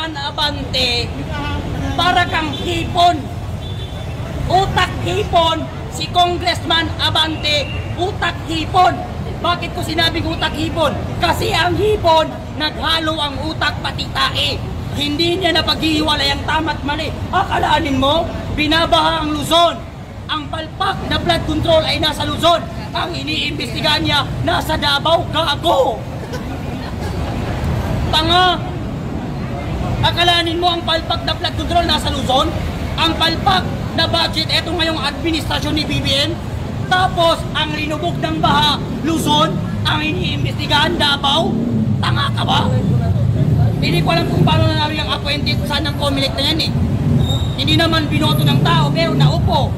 Congressman Abante, para kang hipon. Utak hipon, si Congressman Abante, utak hipon. Bakit ko sinabing utak hipon? Kasi ang hipon, naghalo ang utak pati tae. Hindi niya napaghihiwalay ang tama't mali. Akalanin mo, binabaha ang Luzon. Ang palpak na flood control ay nasa Luzon. Ang iniimbestigahan niya, nasa Davao. Gago! Tanga! Akalanin mo ang palpak na flood control nasa Luzon? Ang palpak na budget, eto ngayong administrasyon ni BBM. Tapos, ang linubog ng baha, Luzon, ang iniimbestigahan, Davao. Tanga ka ba? Hindi ko alam kung paano na namin ang appointed saan ng COMELEC na yan eh. Hindi naman binoto ng tao, pero naupo.